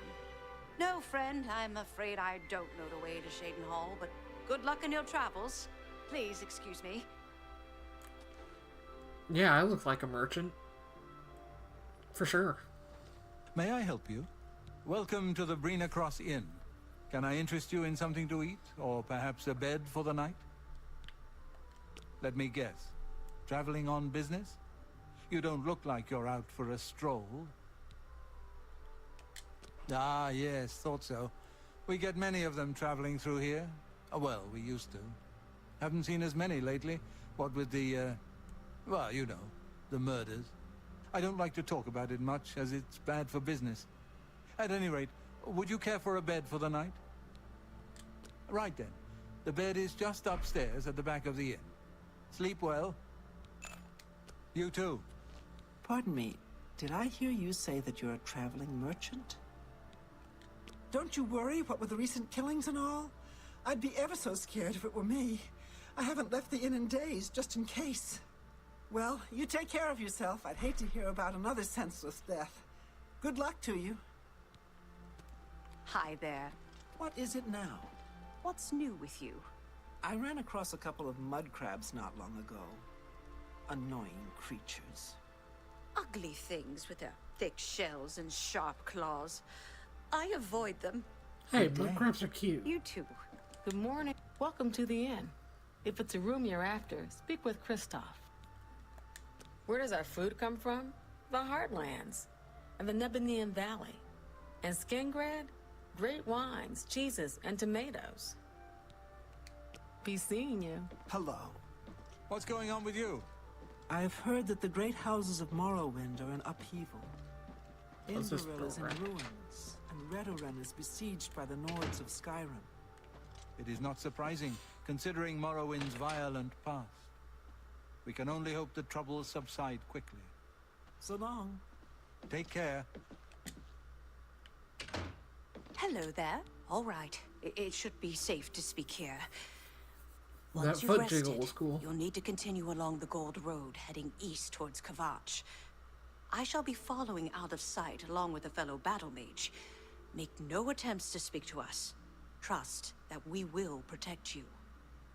No, friend, I'm afraid I don't know the way to Shaden Hall, but good luck in your travels. Please excuse me. Yeah, I look like a merchant. For sure. May I help you? Welcome to the Brina Cross Inn. Can I interest you in something to eat, or perhaps a bed for the night? Let me guess. Traveling on business? You don't look like you're out for a stroll. Ah, yes, thought so. We get many of them traveling through here. Well, we used to. Haven't seen as many lately. What with the, well, you know, the murders. I don't like to talk about it much, as it's bad for business. At any rate, would you care for a bed for the night? Right then. The bed is just upstairs at the back of the inn. Sleep well. You too. Pardon me, did I hear you say that you're a traveling merchant? Don't you worry, what with the recent killings and all? I'd be ever so scared if it were me. I haven't left the inn in days, just in case. Well, you take care of yourself. I'd hate to hear about another senseless death. Good luck to you. Hi there. What is it now? What's new with you? I ran across a couple of mud crabs not long ago. Annoying creatures. Ugly things with their thick shells and sharp claws. I avoid them. Hey, mud crabs are cute. You too. Good morning. Welcome to the inn. If it's a room you're after, speak with Kristoff. Where does our food come from? The Heartlands and the Nebanian Valley. And Skingrad? Great wines, cheeses, and tomatoes. Be seeing you. Hello. What's going on with you? I've heard that the great houses of Morrowind are in upheaval. What's this Inverell is in program? ruins, and Redoran is besieged by the Nords of Skyrim. It is not surprising, considering Morrowind's violent past. We can only hope the troubles subside quickly. So long. Take care. Hello there. All right. It should be safe to speak here. That Once you've foot rested, jiggle was cool. you'll need to continue along the Gold Road, heading east towards Kvatch. I shall be following out of sight along with a fellow battle mage. Make no attempts to speak to us. Trust that we will protect you.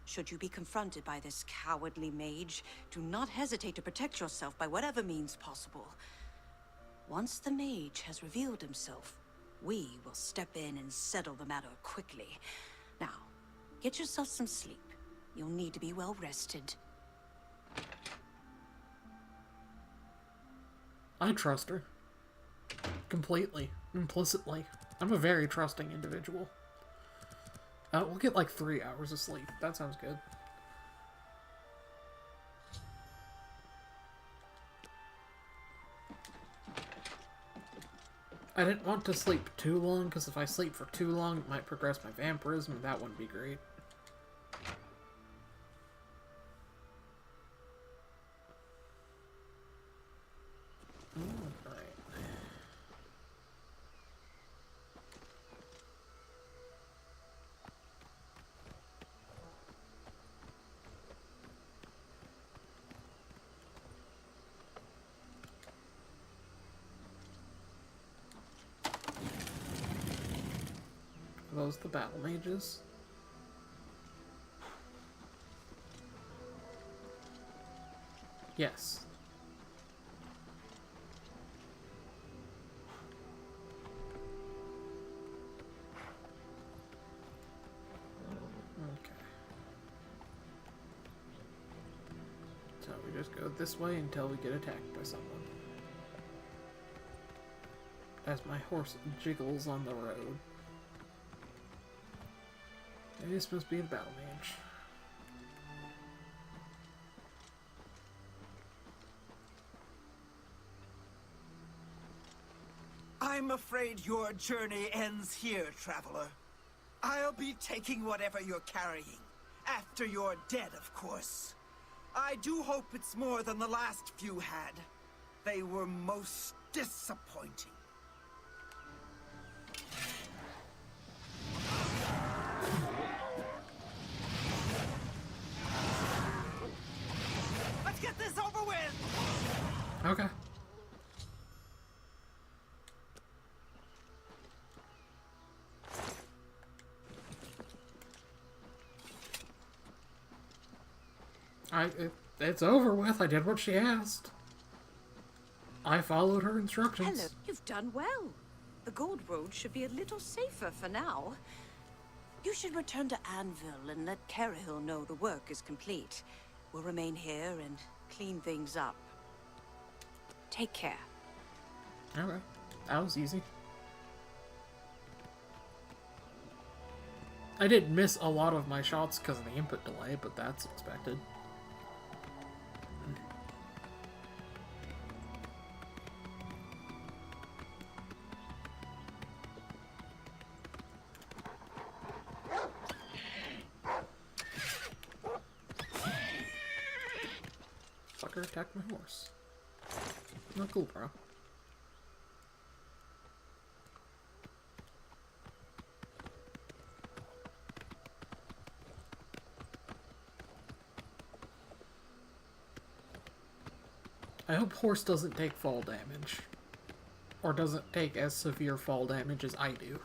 Should you be confronted by this cowardly mage, do not hesitate to protect yourself by whatever means possible. Once the mage has revealed himself, we will step in and settle the matter quickly. Now, get yourself some sleep. You'll need to be well rested. I trust her. Completely. Implicitly. I'm a very trusting individual. We'll get like 3 hours of sleep. That sounds good. I didn't want to sleep too long, because if I sleep for too long, it might progress my vampirism, and that wouldn't be great. Are those the battle mages? Yes. Okay. So we just go this way until we get attacked by someone. As my horse jiggles on the road. This must be the battle mage. I'm afraid your journey ends here, traveler. I'll be taking whatever you're carrying. After you're dead, of course. I do hope it's more than the last few had. They were most disappointing. Let's get this over with! Okay. It's over with. I did what she asked. I followed her instructions. Hello, you've done well. The Gold Road should be a little safer for now. You should return to Anvil and let Carahil know the work is complete. We'll remain here and clean things up. Take care. Okay. That was easy. I did miss a lot of my shots because of the input delay, but that's expected. Fucker attacked my horse. Not cool, bro. I hope horse doesn't take fall damage. Or doesn't take as severe fall damage as I do.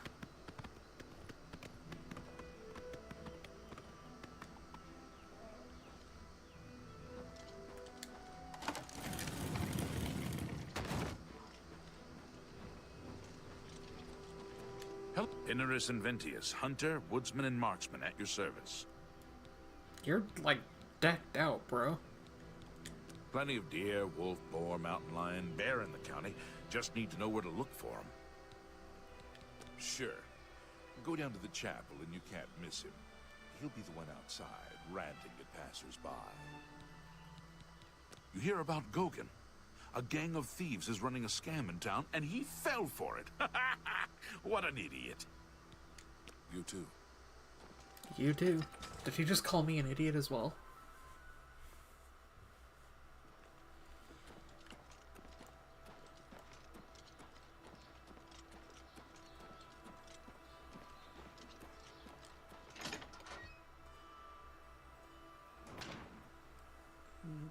Inaris Inventius, hunter, woodsman, and marksman at your service. You're, like, decked out, bro. Plenty of deer, wolf, boar, mountain lion, bear in the county. Just need to know where to look for them. Sure. Go down to the chapel and you can't miss him. He'll be the one outside, ranting at passers-by. You hear about Gaugen? A gang of thieves is running a scam in town, and he fell for it. What an idiot. You too. You too. Did he just call me an idiot as well?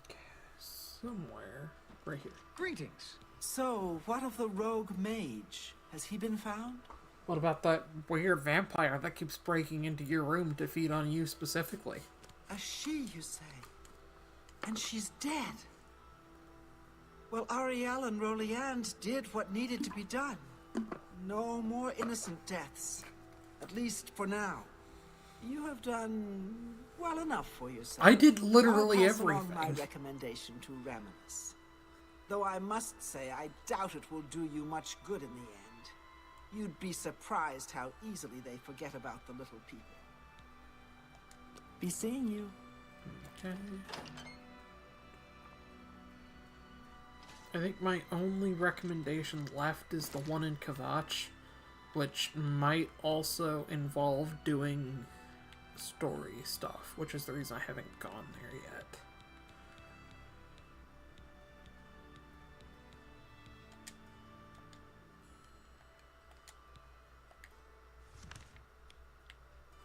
Okay, somewhere right here. Greetings. So, what of the rogue mage? Has he been found? What about that weird vampire that keeps breaking into your room to feed on you specifically? A she, you say? And she's dead. Well, Ariel and Roliand did what needed to be done. No more innocent deaths. At least for now. You have done well enough for yourself. I did literally I'll pass along everything. my recommendation to Raminus. Though I must say, I doubt it will do you much good in the end. You'd be surprised how easily they forget about the little people. Be seeing you. Okay. I think my only recommendation left is the one in Kvatch, which might also involve doing story stuff, which is the reason I haven't gone there yet.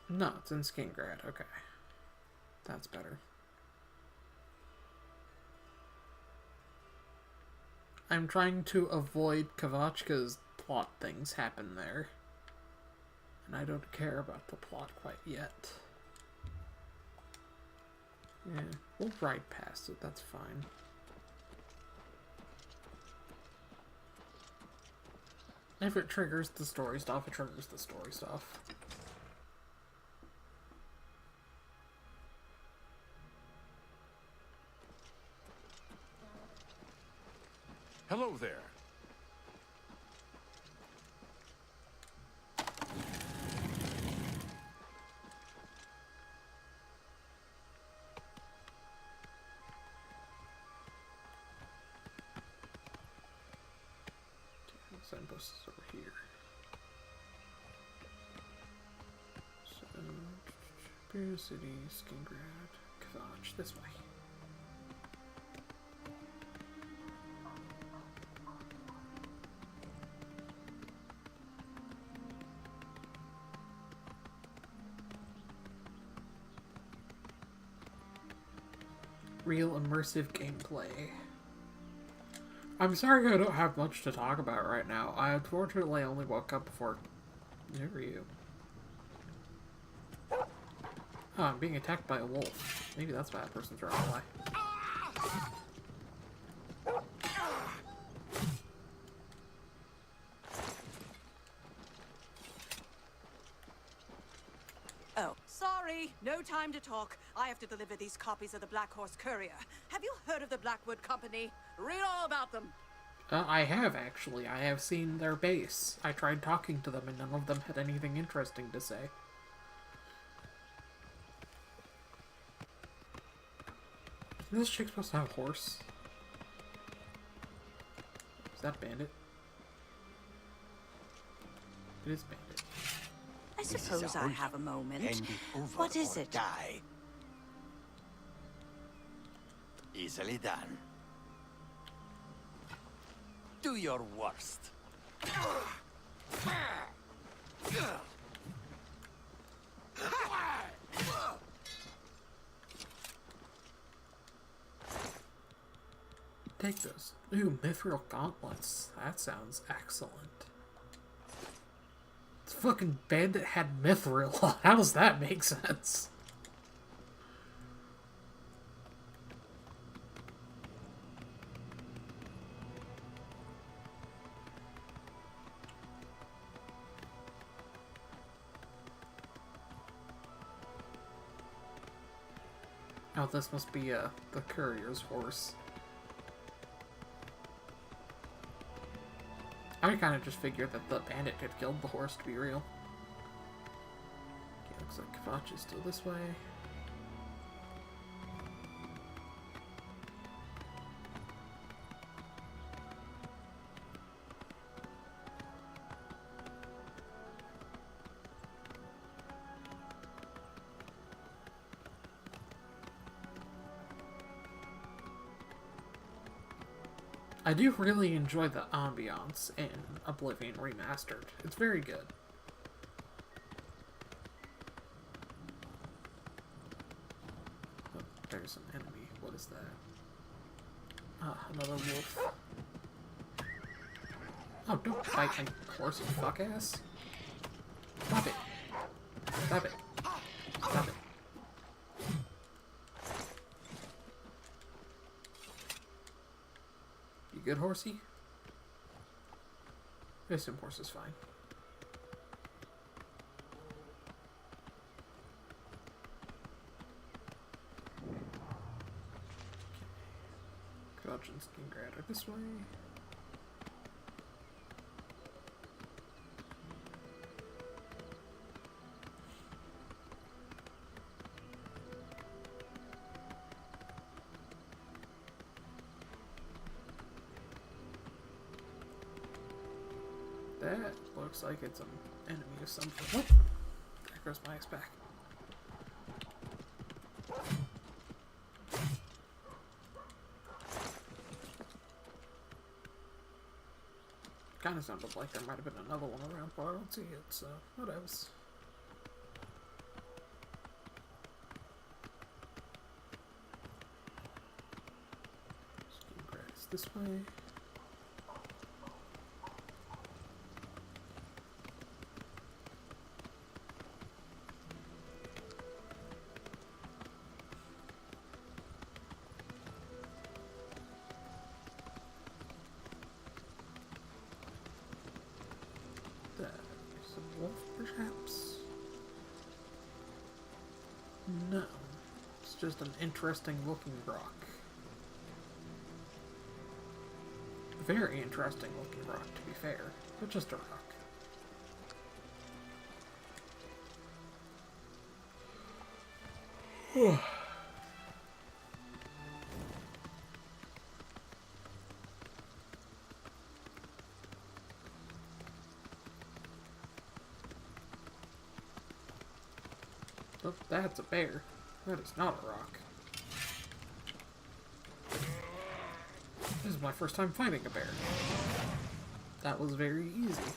No, it's in Skingrad. Okay. That's better. I'm trying to avoid Kvatch because plot things happen there. And I don't care about the plot quite yet. Yeah, we'll ride past it, that's fine. If it triggers the story stuff, it triggers the story stuff. Hello there. Signpost is over here. So, Imperial City, Skingrad, Kvatch, this way. Real immersive gameplay. I'm sorry I don't have much to talk about right now. I unfortunately only woke up before you. Oh, I'm being attacked by a wolf. Maybe that's why that person's running away. Oh, sorry. No time to talk. I have to deliver these copies of the Black Horse Courier. Have you heard of the Blackwood Company? Read all about them. I have, actually. I have seen their base. I tried talking to them, and none of them had anything interesting to say. Isn't this chick supposed to have a horse? Is that Bandit? It is Bandit. I suppose I have a moment. What is it? Die. Easily done. Do your worst. Take those. Ooh, mithril gauntlets. That sounds excellent. This fucking bandit had mithril. How does that make sense? Oh, this must be the courier's horse. I kind of just figured that the bandit had killed the horse, to be real. Okay, looks like Kvatch is still this way. I do really enjoy the ambiance in Oblivion Remastered. It's very good. Oh, there's an enemy. What is that? Ah, another wolf. Oh, don't fight my horse, you fuck ass. Stop it. Stop it. Stop it. You good, horsey? I assume horse is fine. Crouch and skin grad are this way. That looks like it's an enemy of some sort. Oh, there goes my axe back. Kind of sounded like there might have been another one around, but I don't see it, so whatever. Skin grass this way. Wolf, perhaps? No. It's just an interesting looking rock. Very interesting looking rock, to be fair. But just a rock. Whew. Oh, that's a bear. That is not a rock. This is my first time fighting a bear. That was very easy.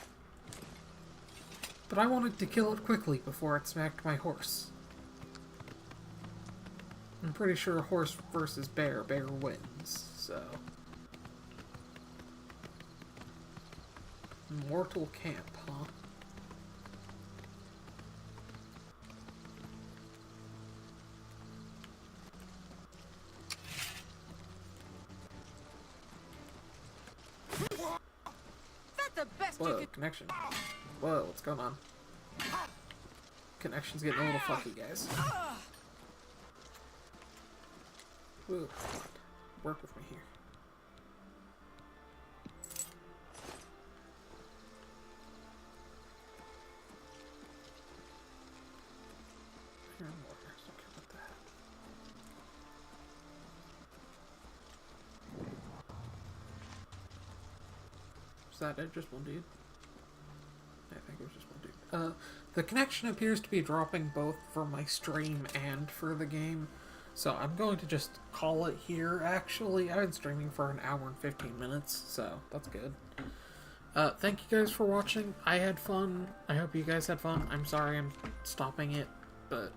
But I wanted to kill it quickly before it smacked my horse. I'm pretty sure horse versus bear, bear wins, so... Mortal camp, huh? Whoa, connection. Whoa, what's going on? Connection's getting a little fucky, guys. Whoa, work with me here. Iron water, don't care about that. Is that it? Just one dude? I think it was just one dude. The connection appears to be dropping both for my stream and for the game. So I'm going to just call it here, actually. I've been streaming for an hour and 15 minutes, so that's good. Thank you guys for watching. I had fun. I hope you guys had fun. I'm sorry I'm stopping it, but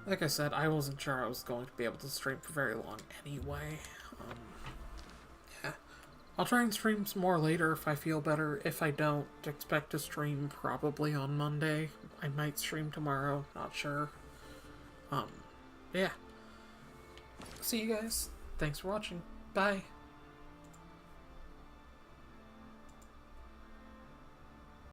like I said, I wasn't sure I was going to be able to stream for very long anyway. Yeah. I'll try and stream some more later if I feel better. If I don't, expect to stream probably on Monday. I might stream tomorrow, not sure. Yeah. See you guys. Thanks for watching. Bye.